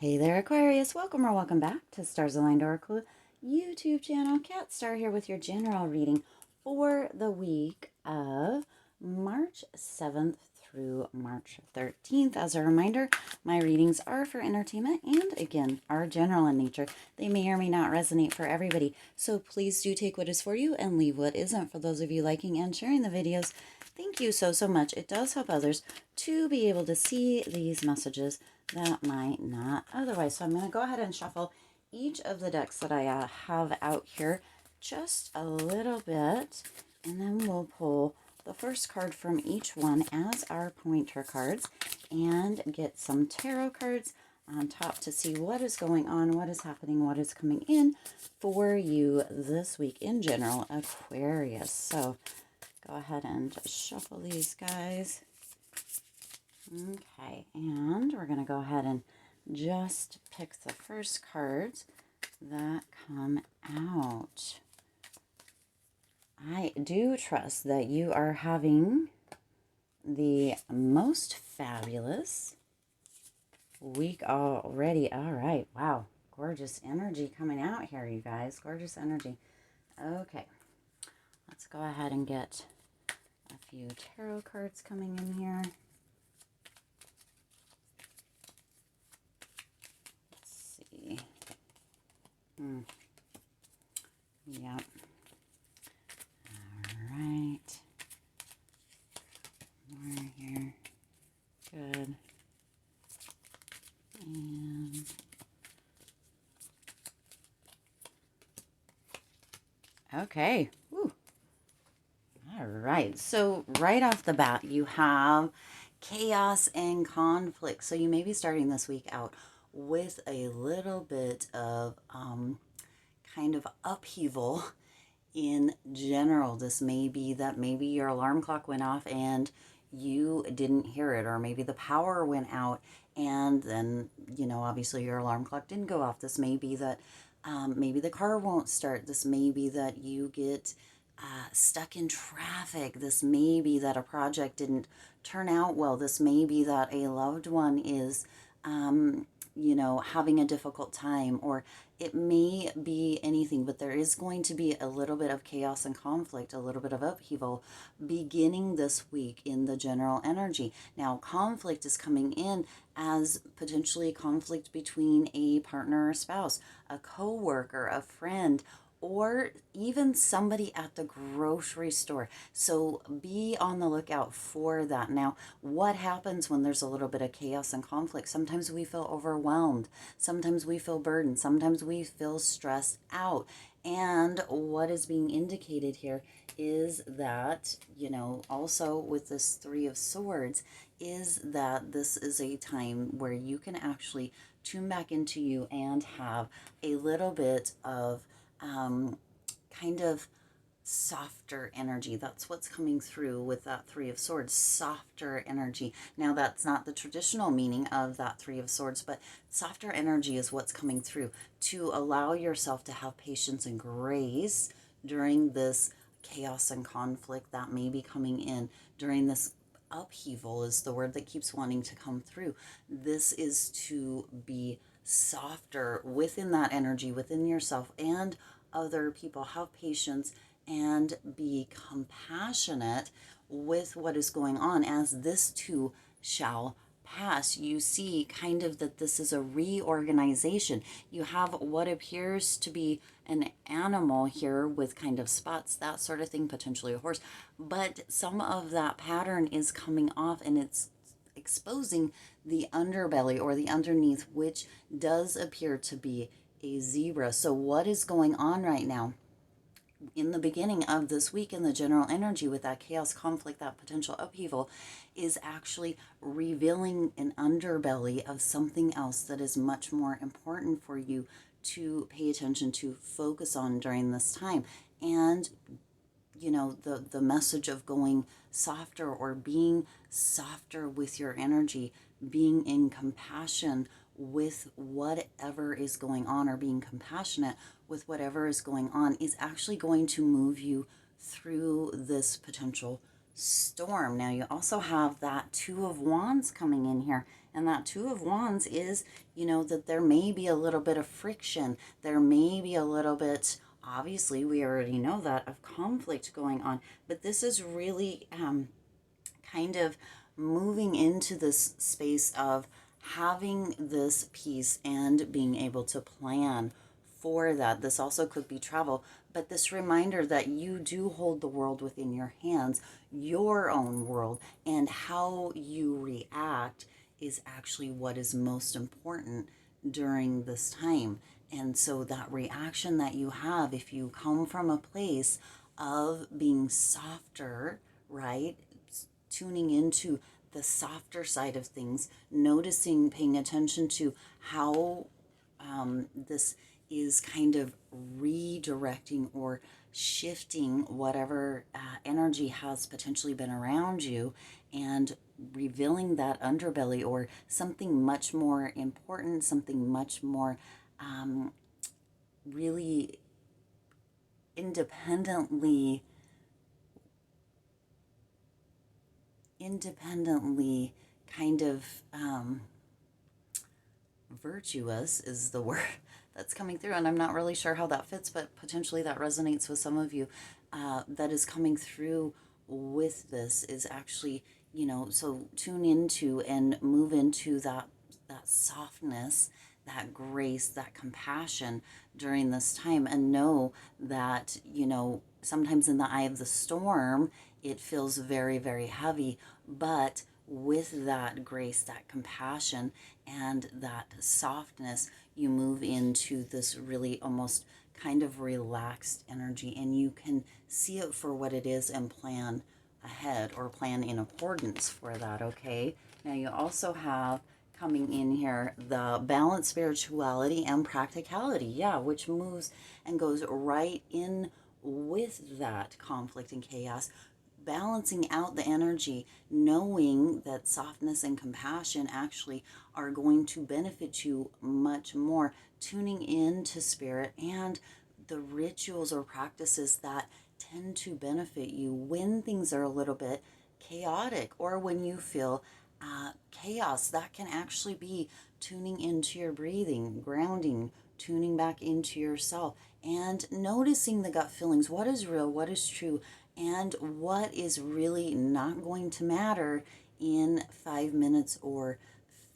Hey there, Aquarius. Welcome or welcome back to Stars Aligned Oracle YouTube channel. Cat Star here with your general reading for the week of March 7th through March 13th. As a reminder, my readings are for entertainment and, again, are general in nature. They may or may not resonate for everybody, so please do take what is for you and leave what isn't. For those of you liking and sharing the videos, thank you so much. It does help others to be able to see these messages that might not otherwise. So I'm going to go ahead and shuffle each of the decks that I have out here just a little bit, and then we'll pull the first card from each one as our pointer cards and get some tarot cards on top to see what is going on, what is happening, what is coming in for you this week in general, Aquarius. So go ahead and shuffle these guys. Okay, and we're going to go ahead and just pick the first cards that come out. I do trust that you are having the most fabulous week already. All right, wow, gorgeous energy coming out here, you guys. Gorgeous energy. Okay, let's go ahead and get a few tarot cards coming in here. Yep. All right. More here. Good. And okay. Woo. All right. So right off the bat, you have chaos and conflict. So you may be starting this week out with a little bit of kind of upheaval in general. This may be that maybe your alarm clock went off and you didn't hear it, or maybe the power went out and then, obviously your alarm clock didn't go off. This may be that maybe the car won't start. This may be that you get stuck in traffic. This may be that a project didn't turn out well. This may be that a loved one is having a difficult time, or it may be anything, but there is going to be a little bit of chaos and conflict, a little bit of upheaval beginning this week in the general energy. Now, conflict is coming in as potentially conflict between a partner or spouse, a co-worker, a friend, or even somebody at the grocery store. So be on the lookout for that. Now, what happens when there's a little bit of chaos and conflict? Sometimes we feel overwhelmed. Sometimes we feel burdened. Sometimes we feel stressed out. And what is being indicated here is that, also with this Three of Swords, is that this is a time where you can actually tune back into you and have a little bit of kind of softer energy. That's what's coming through with that Three of Swords, softer energy. Now, that's not the traditional meaning of that Three of Swords, but softer energy is what's coming through to allow yourself to have patience and grace during this chaos and conflict that may be coming in, during this upheaval is the word that keeps wanting to come through. This is to be softer within that energy, within yourself and other people. Have patience and be compassionate with what is going on, as this too shall pass. You see kind of that this is a reorganization. You have what appears to be an animal here with kind of spots, that sort of thing, potentially a horse, but some of that pattern is coming off and it's exposing the underbelly or the underneath, which does appear to be a zebra. So what is going on right now in the beginning of this week in the general energy with that chaos, conflict, that potential upheaval, is actually revealing an underbelly of something else that is much more important for you to pay attention to, focus on during this time. And the message of going softer or being softer with your energy, being in compassion with whatever is going on, or being compassionate with whatever is going on, is actually going to move you through this potential storm. Now, you also have that Two of Wands coming in here And that Two of Wands is, that there may be a little bit of friction. There may be a little bit, obviously, we already know that, of conflict going on. But this is really kind of moving into this space of having this peace and being able to plan for that. This also could be travel, but this reminder that you do hold the world within your hands, your own world, and how you react is actually what is most important during this time. And so that reaction that you have, if you come from a place of being softer, right? Tuning into the softer side of things, noticing, paying attention to how this is kind of redirecting or shifting whatever energy has potentially been around you, and revealing that underbelly or something much more important, something much more really independently kind of virtuous is the word that's coming through. And I'm not really sure how that fits, but potentially that resonates with some of you. That is coming through with this is actually, so tune into and move into that softness, that grace, that compassion during this time, and know that, sometimes in the eye of the storm, it feels very, very heavy, but with that grace, that compassion, and that softness, you move into this really almost kind of relaxed energy, and you can see it for what it is and plan ahead or plan in accordance for that, okay? Now you also have coming in here the balanced spirituality and practicality, yeah, which moves and goes right in with that conflict and chaos, balancing out the energy, knowing that softness and compassion actually are going to benefit you much more, tuning into spirit and the rituals or practices that tend to benefit you when things are a little bit chaotic, or when you feel chaos. That can actually be tuning into your breathing, grounding, tuning back into yourself, and noticing the gut feelings. What is real? What is true? And what is really not going to matter in 5 minutes or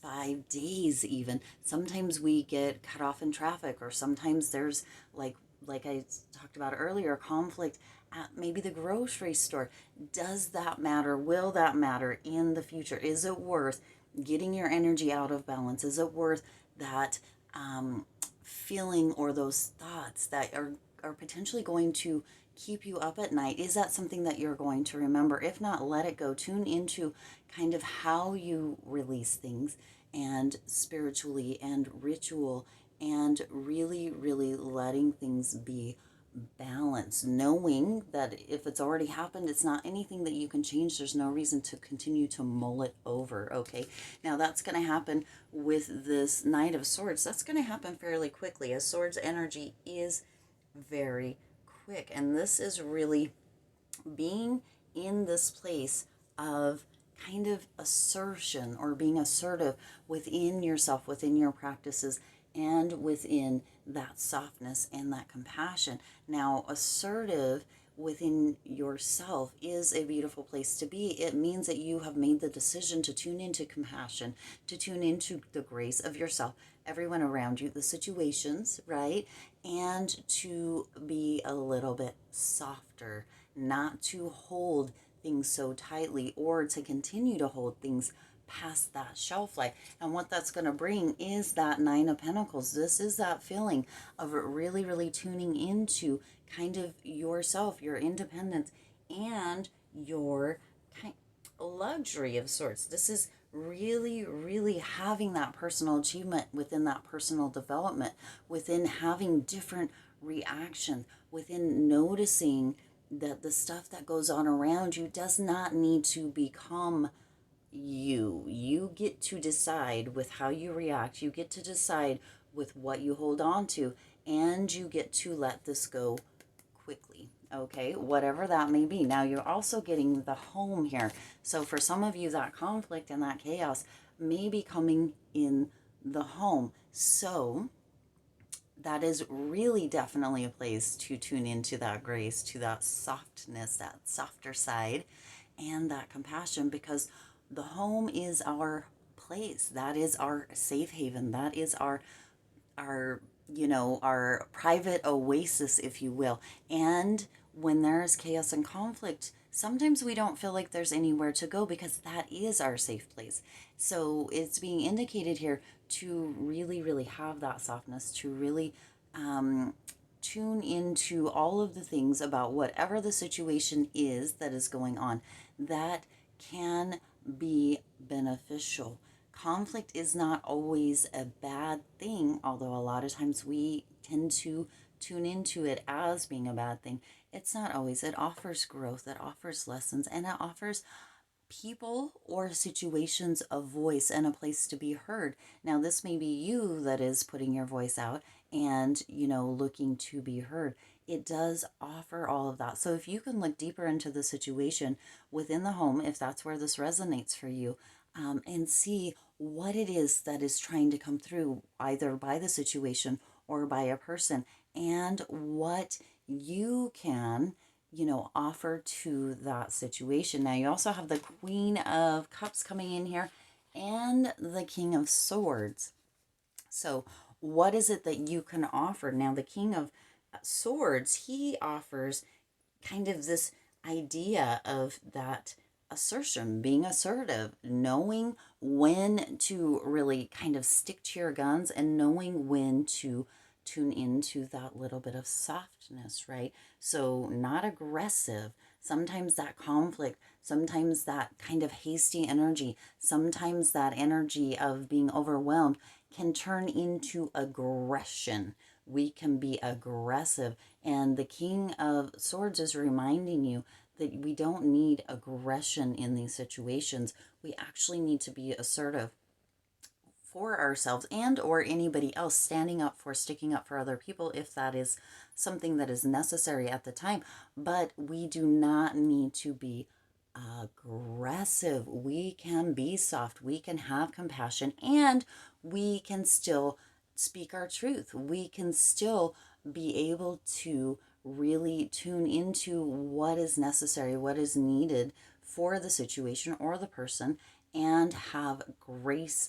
5 days even. Sometimes we get cut off in traffic, or sometimes there's like I talked about earlier, conflict at maybe the grocery store. Does that matter? Will that matter in the future? Is it worth getting your energy out of balance? Is it worth that feeling or those thoughts that are potentially going to keep you up at night? Is that something that you're going to remember? If not, let it go. Tune into kind of how you release things, and spiritually and ritual, and really, really letting things be balanced, knowing that if it's already happened, it's not anything that you can change. There's no reason to continue to mull it over, okay? Now that's going to happen with this Knight of Swords. That's going to happen fairly quickly, as Swords energy is very quick. And this is really being in this place of kind of assertion, or being assertive within yourself, within your practices, and within that softness and that compassion. Now, assertive within yourself is a beautiful place to be. It means that you have made the decision to tune into compassion, to tune into the grace of yourself, everyone around you, the situations, right? And to be a little bit softer, not to hold things so tightly, or to continue to hold things past that shelf life. And what that's going to bring is that Nine of Pentacles. This is that feeling of really, really tuning into kind of yourself, your independence, and your kind luxury of sorts. This is really, really having that personal achievement within that personal development, within having different reactions, within noticing that the stuff that goes on around you does not need to become you. You get to decide with how you react. You get to decide with what you hold on to, and you get to let this go quickly, okay? Whatever that may be. Now, you're also getting the home here. So for some of you, that conflict and that chaos may be coming in the home. So that is really definitely a place to tune into that grace, to that softness, that softer side, and that compassion, because the home is our place. That is our safe haven. That is our our private oasis, if you will. And when there's chaos and conflict, sometimes we don't feel like there's anywhere to go because that is our safe place. So it's being indicated here to really, really have that softness, to really um, tune into all of the things about whatever the situation is that is going on that can be beneficial. Conflict is not always a bad thing, although a lot of times we tend to tune into it as being a bad thing. It's not always. It offers growth, it offers lessons, and it offers people or situations a voice and a place to be heard. Now, this may be you that is putting your voice out and, looking to be heard. It does offer all of that. So, if you can look deeper into the situation within the home, if that's where this resonates for you, and see what it is that is trying to come through, either by the situation or by a person, and what you can offer to that situation. Now, you also have the Queen of Cups coming in here and the King of Swords. So, what is it that you can offer? Now, the King of Swords, he offers kind of this idea of that assertion, being assertive, knowing when to really kind of stick to your guns and knowing when to tune into that little bit of softness, right? So, not aggressive. Sometimes that conflict, sometimes that kind of hasty energy, sometimes that energy of being overwhelmed can turn into aggression. We can be aggressive. And the King of Swords is reminding you that we don't need aggression in these situations. We actually need to be assertive for ourselves and or anybody else, standing up for, sticking up for other people if that is something that is necessary at the time. But we do not need to be aggressive. We can be soft, we can have compassion, and we can still speak our truth. We can still be able to really tune into what is necessary, what is needed for the situation or the person, and have grace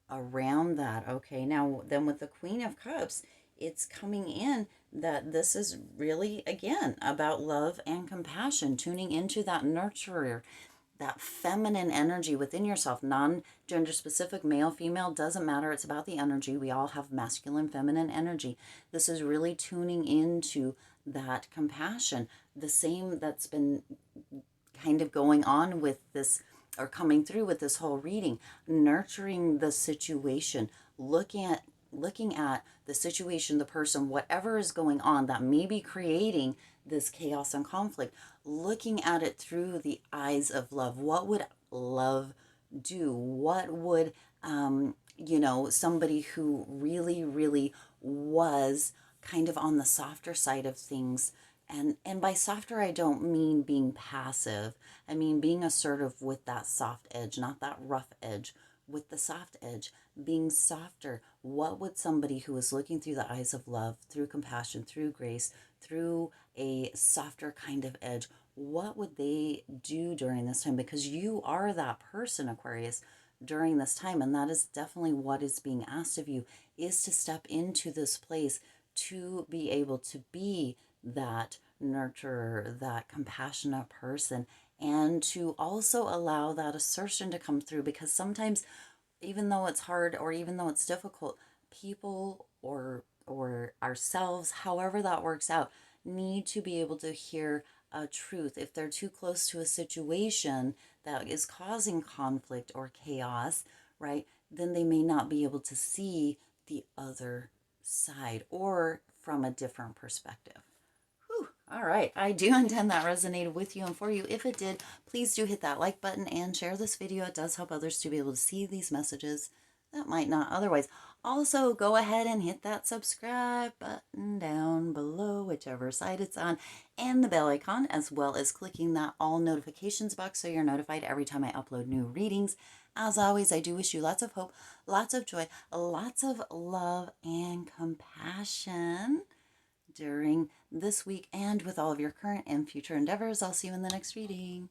around that. Okay, now then with the Queen of Cups, it's coming in that this is really, again, about love and compassion, tuning into that nurturer, that feminine energy within yourself, non-gender specific, male, female, doesn't matter. It's about the energy. We all have masculine, feminine energy. This is really tuning into that compassion, the same that's been kind of going on with this, or coming through with this whole reading, nurturing the situation, looking at the situation, the person, whatever is going on that may be creating this chaos and conflict, looking at it through the eyes of love. What would love do? What would somebody who really, really was kind of on the softer side of things, and by softer I don't mean being passive. I mean being assertive with that soft edge, not that rough edge, with the soft edge, being softer. What would somebody who is looking through the eyes of love, through compassion, through grace, through a softer kind of edge, what would they do during this time? Because you are that person, Aquarius, during this time. And that is definitely what is being asked of you, is to step into this place to be able to be that nurturer, that compassionate person, and to also allow that assertion to come through. Because sometimes, even though it's hard or even though it's difficult, people or ourselves, however that works out, need to be able to hear a truth. If they're too close to a situation that is causing conflict or chaos, right, then they may not be able to see the other side or from a different perspective. Whew. All right. I do intend that resonated with you and for you. If it did, please do hit that like button and share this video. It does help others to be able to see these messages that might not otherwise. Also, go ahead and hit that subscribe button down below, whichever side it's on, and the bell icon, as well as clicking that all notifications box so you're notified every time I upload new readings. As always, I do wish you lots of hope, lots of joy, lots of love and compassion during this week and with all of your current and future endeavors. I'll see you in the next reading.